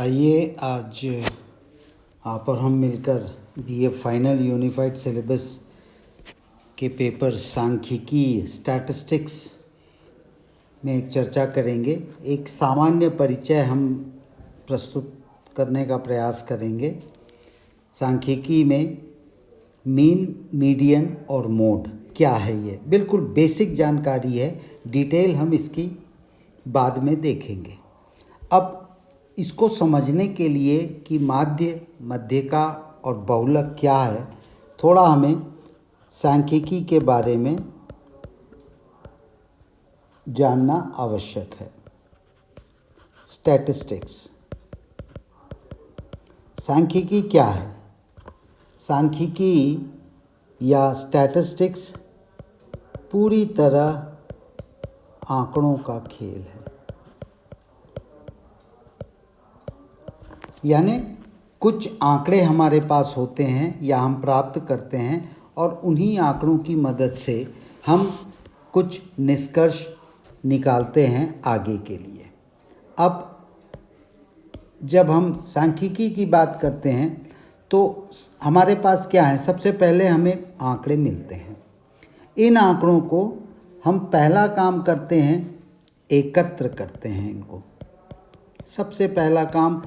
आइए आज आप और हम मिलकर बीए फाइनल यूनिफाइड सिलेबस के पेपर सांख्यिकी स्टैटिस्टिक्स में एक चर्चा करेंगे। एक सामान्य परिचय हम प्रस्तुत करने का प्रयास करेंगे। सांख्यिकी में मीन, मीडियन और मोड क्या है, ये बिल्कुल बेसिक जानकारी है। डिटेल हम इसकी बाद में देखेंगे। अब इसको समझने के लिए कि माध्य, मध्यिका और बहुलक क्या है, थोड़ा हमें सांख्यिकी के बारे में जानना आवश्यक है। स्टैटिस्टिक्स, सांख्यिकी क्या है? सांख्यिकी या स्टैटिस्टिक्स पूरी तरह आंकड़ों का खेल है। यानी कुछ आंकड़े हमारे पास होते हैं या हम प्राप्त करते हैं और उन्हीं आंकड़ों की मदद से हम कुछ निष्कर्ष निकालते हैं आगे के लिए। अब जब हम सांख्यिकी की बात करते हैं तो हमारे पास क्या है? सबसे पहले हमें आंकड़े मिलते हैं। इन आंकड़ों को हम पहला काम करते हैं, एकत्र करते हैं इनको। सबसे पहला काम,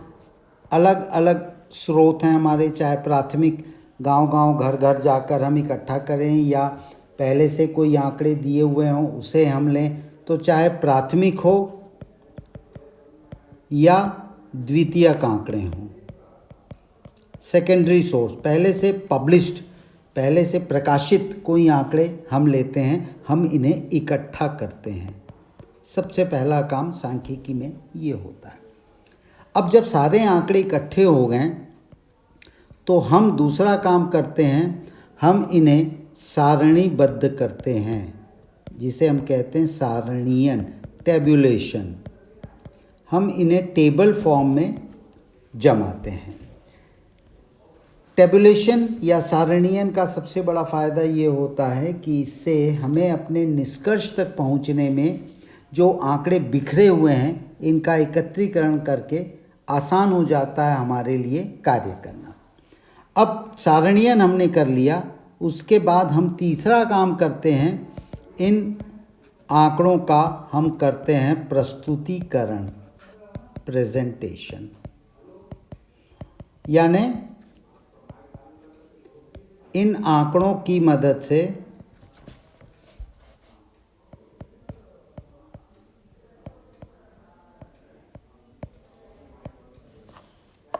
अलग अलग स्रोत हैं हमारे, चाहे प्राथमिक गांव-गांव, घर-घर जाकर हम इकट्ठा करें या पहले से कोई आंकड़े दिए हुए हों उसे हम लें, तो चाहे प्राथमिक हो या द्वितीयक आंकड़े हों, सेकेंडरी सोर्स, पहले से पब्लिश्ड, पहले से प्रकाशित कोई आंकड़े हम लेते हैं, हम इन्हें इकट्ठा करते हैं। सबसे पहला काम सांख्यिकी में ये होता है। अब जब सारे आंकड़े इकट्ठे हो गए तो हम दूसरा काम करते हैं, हम इन्हें सारणीबद्ध करते हैं, जिसे हम कहते हैं सारणीयन, टेबुलेशन। हम इन्हें टेबल फॉर्म में जमाते हैं। टेबुलेशन या सारणीयन का सबसे बड़ा फ़ायदा ये होता है कि इससे हमें अपने निष्कर्ष तक पहुंचने में जो आंकड़े बिखरे हुए हैं इनका एकत्रीकरण करके आसान हो जाता है हमारे लिए कार्य करना। अब सारणीयन हमने कर लिया, उसके बाद हम तीसरा काम करते हैं, इन आंकड़ों का हम करते हैं प्रस्तुतिकरण, प्रेजेंटेशन। यानी इन आंकड़ों की मदद से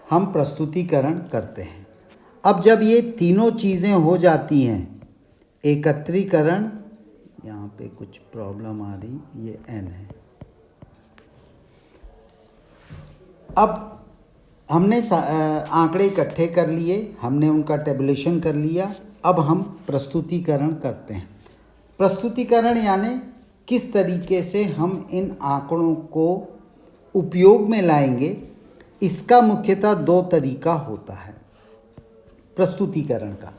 हम प्रस्तुतिकरण करते हैं। अब जब ये तीनों चीज़ें हो जाती हैं, एकत्रीकरण, यहाँ पे कुछ प्रॉब्लम आ रही, ये n है। अब हमने आंकड़े इकट्ठे कर लिए, हमने उनका टेबुलेशन कर लिया। अब हम प्रस्तुतिकरण करते हैं। प्रस्तुतिकरण यानी किस तरीके से हम इन आंकड़ों को उपयोग में लाएंगे, इसका मुख्यतः दो तरीका होता है प्रस्तुतिकरण का।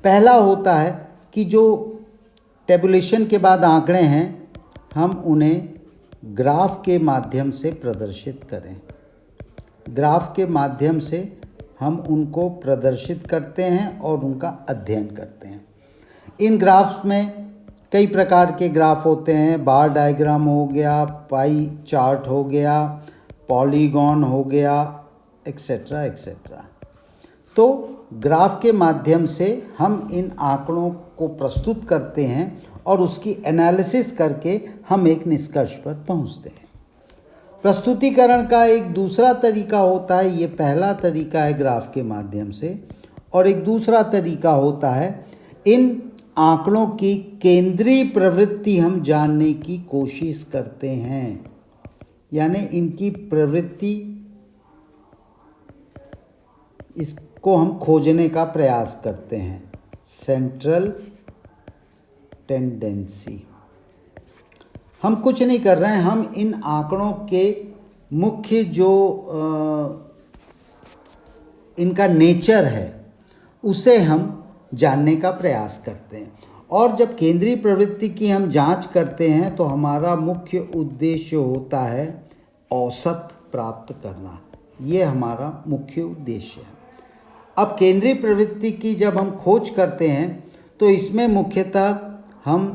पहला होता है कि जो टेबुलेशन के बाद आंकड़े हैं हम उन्हें ग्राफ के माध्यम से प्रदर्शित करें। ग्राफ के माध्यम से हम उनको प्रदर्शित करते हैं और उनका अध्ययन करते हैं। इन ग्राफ्स में कई प्रकार के ग्राफ होते हैं। बार डायग्राम हो गया, पाई चार्ट हो गया, पॉलीगॉन हो गया, एक्सेट्रा एक्सेट्रा। तो ग्राफ के माध्यम से हम इन आंकड़ों को प्रस्तुत करते हैं और उसकी एनालिसिस करके हम एक निष्कर्ष पर पहुंचते हैं। प्रस्तुतिकरण का एक दूसरा तरीका होता है, ये पहला तरीका है ग्राफ के माध्यम से, और एक दूसरा तरीका होता है इन आंकड़ों की केंद्रीय प्रवृत्ति हम जानने की कोशिश करते हैं। यानी इनकी प्रवृत्ति, इसको हम खोजने का प्रयास करते हैं, सेंट्रल टेंडेंसी। हम कुछ नहीं कर रहे हैं, हम इन आंकड़ों के मुख्य जो इनका नेचर है उसे हम जानने का प्रयास करते हैं। और जब केंद्रीय प्रवृत्ति की हम जांच करते हैं तो हमारा मुख्य उद्देश्य होता है औसत प्राप्त करना। ये हमारा मुख्य उद्देश्य है। अब केंद्रीय प्रवृत्ति की जब हम खोज करते हैं तो इसमें मुख्यतः हम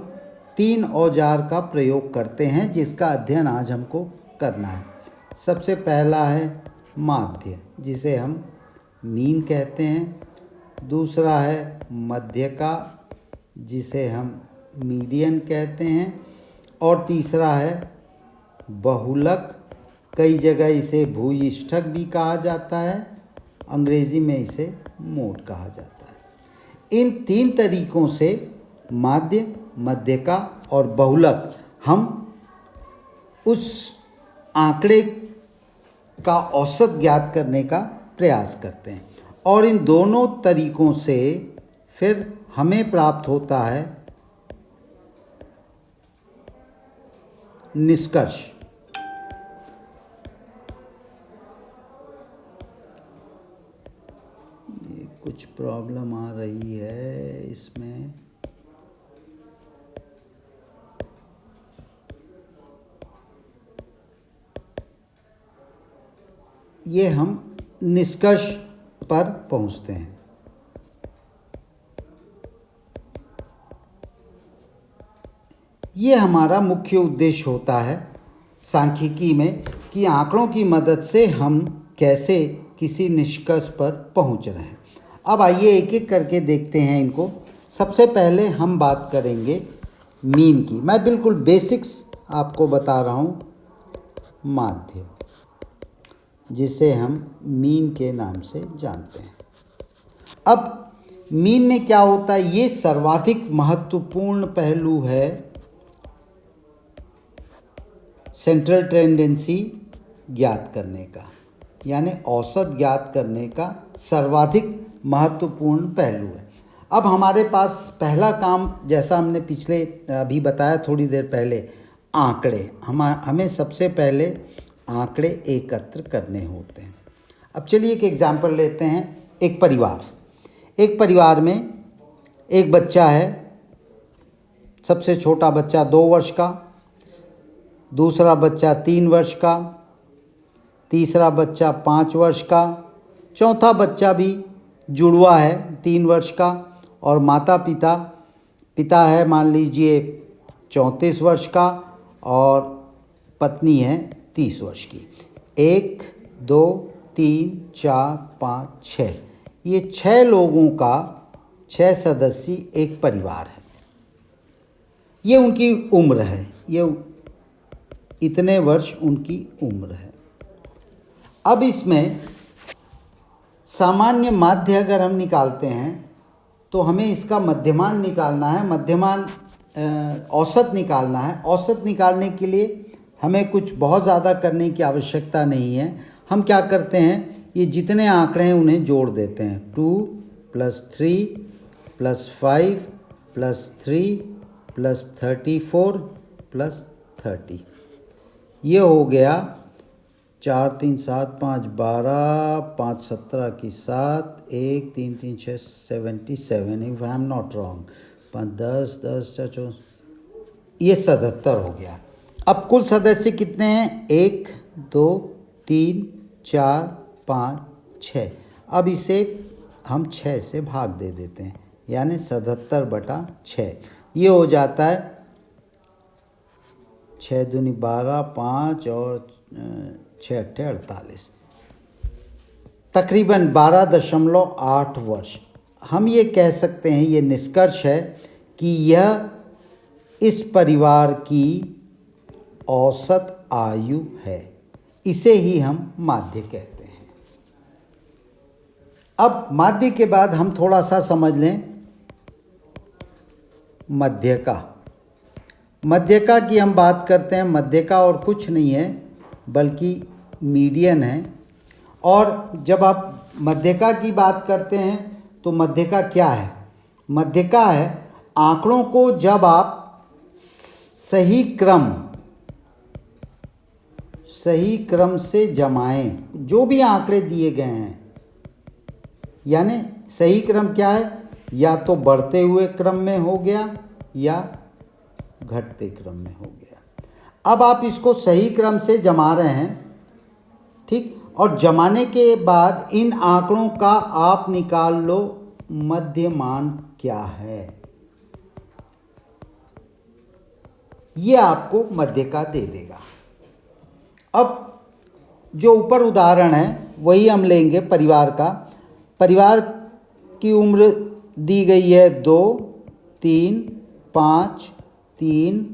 3 औजार का प्रयोग करते हैं, जिसका अध्ययन आज हमको करना है। सबसे पहला है माध्य, जिसे हम मीन कहते हैं। दूसरा है मध्यका, जिसे हम मीडियन कहते हैं। और तीसरा है बहुलक, कई जगह इसे भूयिष्ठक भी कहा जाता है, अंग्रेजी में इसे मोड कहा जाता है। इन 3 तरीकों से माध्य, मध्यका और बहुलक हम उस आंकड़े का औसत ज्ञात करने का प्रयास करते हैं, और इन दोनों तरीकों से फिर हमें प्राप्त होता है निष्कर्ष। ये कुछ प्रॉब्लम आ रही है इसमें। ये हम निष्कर्ष पर पहुंचते हैं। ये हमारा मुख्य उद्देश्य होता है सांख्यिकी में कि आंकड़ों की मदद से हम कैसे किसी निष्कर्ष पर पहुंच रहे हैं। अब आइए एक एक करके देखते हैं इनको। सबसे पहले हम बात करेंगे मीन की। मैं बिल्कुल बेसिक्स आपको बता रहा हूँ। माध्य, जिसे हम मीन के नाम से जानते हैं। अब मीन में क्या होता है, ये सर्वाधिक महत्वपूर्ण पहलू है सेंट्रल टेंडेंसी ज्ञात करने का, यानी औसत ज्ञात करने का सर्वाधिक महत्वपूर्ण पहलू है। अब हमारे पास पहला काम, जैसा हमने पिछले अभी बताया थोड़ी देर पहले, आंकड़े। हमें सबसे पहले आंकड़े एकत्र करने होते हैं। अब चलिए एक एग्जाम्पल लेते हैं। एक परिवार में एक बच्चा है। सबसे छोटा बच्चा 2 वर्ष का, दूसरा बच्चा 3 वर्ष का, तीसरा बच्चा 5 वर्ष का, चौथा बच्चा भी जुड़वा है 3 वर्ष का, और पिता है मान लीजिए 34 वर्ष का, और पत्नी है 30 वर्ष की। 1 2 3 4 5 6, ये 6 लोगों का 6 सदस्यीय एक परिवार है। ये उनकी उम्र है, ये इतने वर्ष उनकी उम्र है। अब इसमें सामान्य माध्य अगर हम निकालते हैं तो हमें इसका मध्यमान निकालना है, औसत निकालना है। औसत निकालने के लिए हमें कुछ बहुत ज़्यादा करने की आवश्यकता नहीं है। हम क्या करते हैं, ये जितने आंकड़े हैं उन्हें जोड़ देते हैं। 2 + 3 + 5 + 3 + 34 + 30, ये हो गया 4 3 7 5 12, 5 17 की 7, 1 3 3 6 77, if I am not wrong, 5 10 10 4, ये 77 हो गया। अब कुल सदस्य कितने हैं, 1 2 3 4 5 6। अब इसे हम 6 से भाग दे देते हैं, यानी 77/6। ये हो जाता है 6 दूनी 12, 5 और 6 8 48, तकरीबन 12.8 वर्ष। हम ये कह सकते हैं, ये निष्कर्ष है कि यह इस परिवार की औसत आयु है। इसे ही हम माध्य कहते हैं। अब माध्य के बाद हम थोड़ा सा समझ लें मध्यका। मध्यका की हम बात करते हैं। मध्यका और कुछ नहीं है बल्कि मीडियन है। और जब आप मध्यका की बात करते हैं तो मध्यका क्या है, मध्यका है आंकड़ों को जब आप सही क्रम से जमाएं, जो भी आंकड़े दिए गए हैं, यानी सही क्रम क्या है, या तो बढ़ते हुए क्रम में हो गया या घटते क्रम में हो गया। अब आप इसको सही क्रम से जमा रहे हैं, ठीक, और जमाने के बाद इन आंकड़ों का आप निकाल लो मध्यमान क्या है। ये आपको मध्य का दे देगा। अब जो ऊपर उदाहरण है वही हम लेंगे परिवार का। परिवार की उम्र दी गई है 2, 3, 5, 3,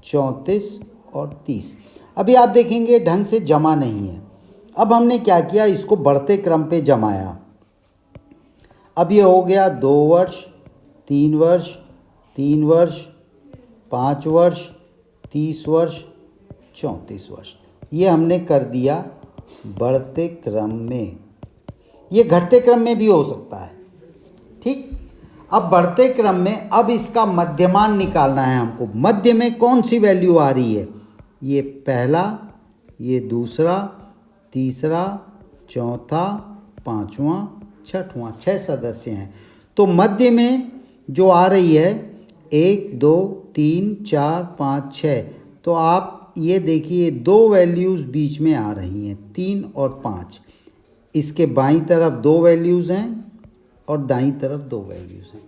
34 और 30। अभी आप देखेंगे ढंग से जमा नहीं है। अब हमने क्या किया, इसको बढ़ते क्रम पे जमाया। अब ये हो गया 2 वर्ष, 3 वर्ष, 3 वर्ष, 5 वर्ष, 30 वर्ष, 34 वर्ष। ये हमने कर दिया बढ़ते क्रम में। ये घटते क्रम में भी हो सकता है। ठीक, अब बढ़ते क्रम में अब इसका मध्यमान निकालना है हमको। मध्य में कौन सी वैल्यू आ रही है? ये पहला, ये दूसरा, तीसरा, चौथा, पांचवा, छठवां, 6 सदस्य हैं। तो मध्य में जो आ रही है 1, 2, 3, 4, 5, 6। तो आप ये देखिए 2 वैल्यूज़ बीच में आ रही हैं, 3 और 5। इसके बाईं तरफ 2 वैल्यूज़ हैं और दाईं तरफ 2 वैल्यूज़ हैं।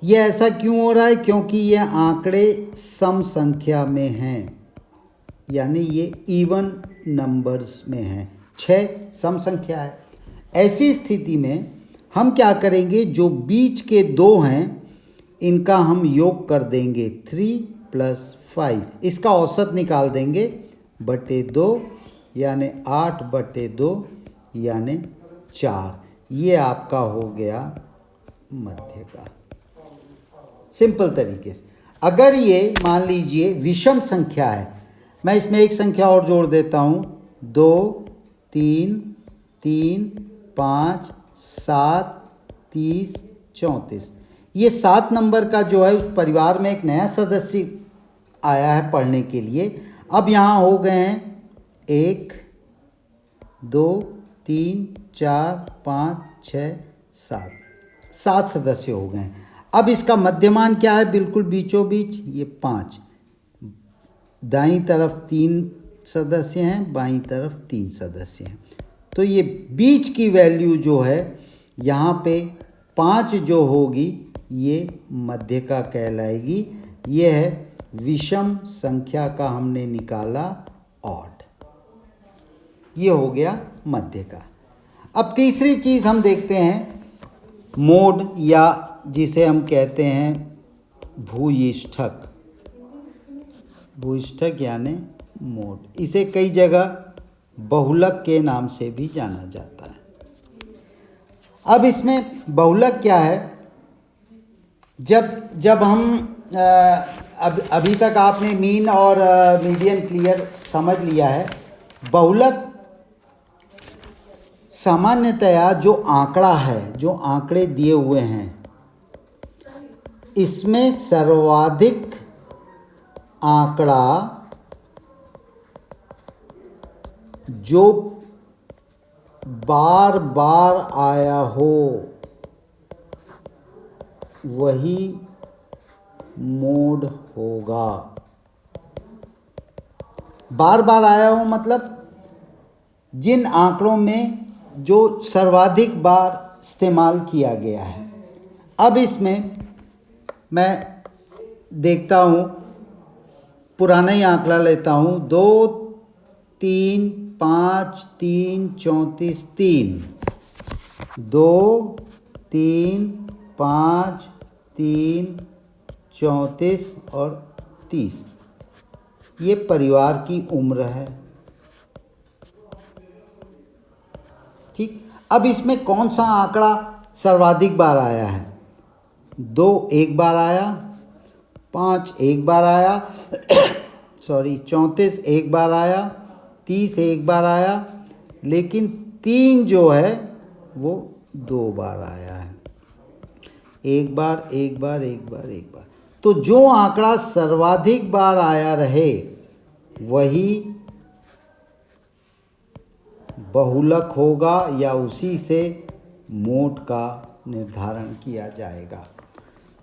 ये ऐसा क्यों हो रहा है? क्योंकि ये आंकड़े सम संख्या में हैं, यानी ये इवन नंबर्स में हैं। 6 सम संख्या है। ऐसी स्थिति में हम क्या करेंगे, जो बीच के 2 हैं इनका हम योग कर देंगे 3 + 5। इसका औसत निकाल देंगे बटे 2, यानी 8/2 यानी 4। ये आपका हो गया मध्य का। सिंपल तरीके से। अगर ये मान लीजिए विषम संख्या है, मैं इसमें एक संख्या और जोड़ देता हूँ, 2, 3, 3, 5, 7, 30, 34। ये 7 नंबर का जो है उस परिवार में एक नया सदस्य आया है पढ़ने के लिए। अब यहाँ हो गए हैं 1, 2, 3, 4, 5, 6, 7 सदस्य हो गए हैं। अब इसका मध्यमान क्या है? बिल्कुल बीचों बीच ये 5। दाईं तरफ 3 सदस्य हैं, बाईं तरफ 3 सदस्य हैं। तो ये बीच की वैल्यू जो है यहाँ पे 5 जो होगी ये मध्य का कहलाएगी। ये है विषम संख्या का हमने निकाला ऑड। ये हो गया मध्य का। अब तीसरी चीज़ हम देखते हैं मोड, या जिसे हम कहते हैं भूयिष्ठक। भूयिष्ठक यानी मोड। इसे कई जगह बहुलक के नाम से भी जाना जाता है। अब इसमें बहुलक क्या है? जब हम अभी तक आपने मीन और मीडियन क्लियर समझ लिया है। बहुलक सामान्यतया जो आंकड़ा है, जो आंकड़े दिए हुए हैं, इसमें सर्वाधिक आंकड़ा जो बार बार आया हो वही मोड होगा। बार बार आया हो मतलब जिन आंकड़ों में जो सर्वाधिक बार इस्तेमाल किया गया है। अब इसमें मैं देखता हूँ, पुराना ही आंकड़ा लेता हूँ, 2, 3, 5, 3, 34, 3। 2, 3, 5, 3, 34 और 30। ये परिवार की उम्र है। ठीक, अब इसमें कौन सा आंकड़ा सर्वाधिक बार आया है? 2 एक बार आया, 5 एक बार आया, 34 एक बार आया, 30 एक बार आया, लेकिन 3 जो है वो 2 बार आया है। एक बार, एक बार, एक बार, एक बार। तो जो आंकड़ा सर्वाधिक बार आया रहे वही बहुलक होगा, या उसी से मोड का निर्धारण किया जाएगा।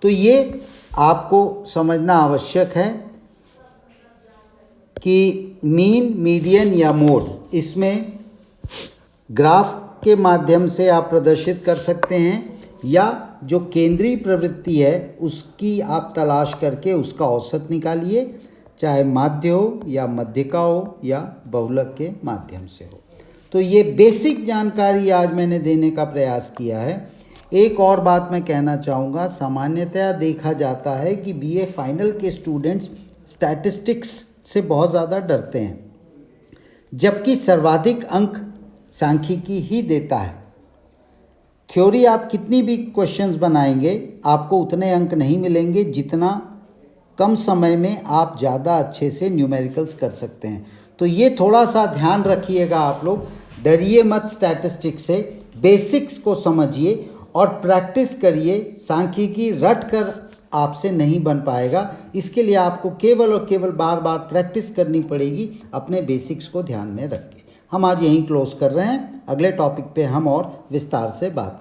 तो ये आपको समझना आवश्यक है कि मीन, मीडियन या मोड, इसमें ग्राफ के माध्यम से आप प्रदर्शित कर सकते हैं, या जो केंद्रीय प्रवृत्ति है उसकी आप तलाश करके उसका औसत निकालिए, चाहे माध्य हो या मध्यिका हो या बहुलक के माध्यम से हो। तो ये बेसिक जानकारी आज मैंने देने का प्रयास किया है। एक और बात मैं कहना चाहूँगा, सामान्यतया देखा जाता है कि बीए फाइनल के स्टूडेंट्स स्टैटिस्टिक्स से बहुत ज़्यादा डरते हैं, जबकि सर्वाधिक अंक सांख्यिकी ही देता है। थ्योरी आप कितनी भी क्वेश्चंस बनाएंगे आपको उतने अंक नहीं मिलेंगे जितना कम समय में आप ज़्यादा अच्छे से न्यूमेरिकल्स कर सकते हैं। तो ये थोड़ा सा ध्यान रखिएगा आप लोग, डरिए मत स्टैटिस्टिक्स से, बेसिक्स को समझिए और प्रैक्टिस करिए। सांख्यिकी रट कर आपसे नहीं बन पाएगा, इसके लिए आपको केवल और केवल बार बार प्रैक्टिस करनी पड़ेगी अपने बेसिक्स को ध्यान में रख के। हम आज यहीं क्लोज कर रहे हैं, अगले टॉपिक पे हम और विस्तार से बात करें।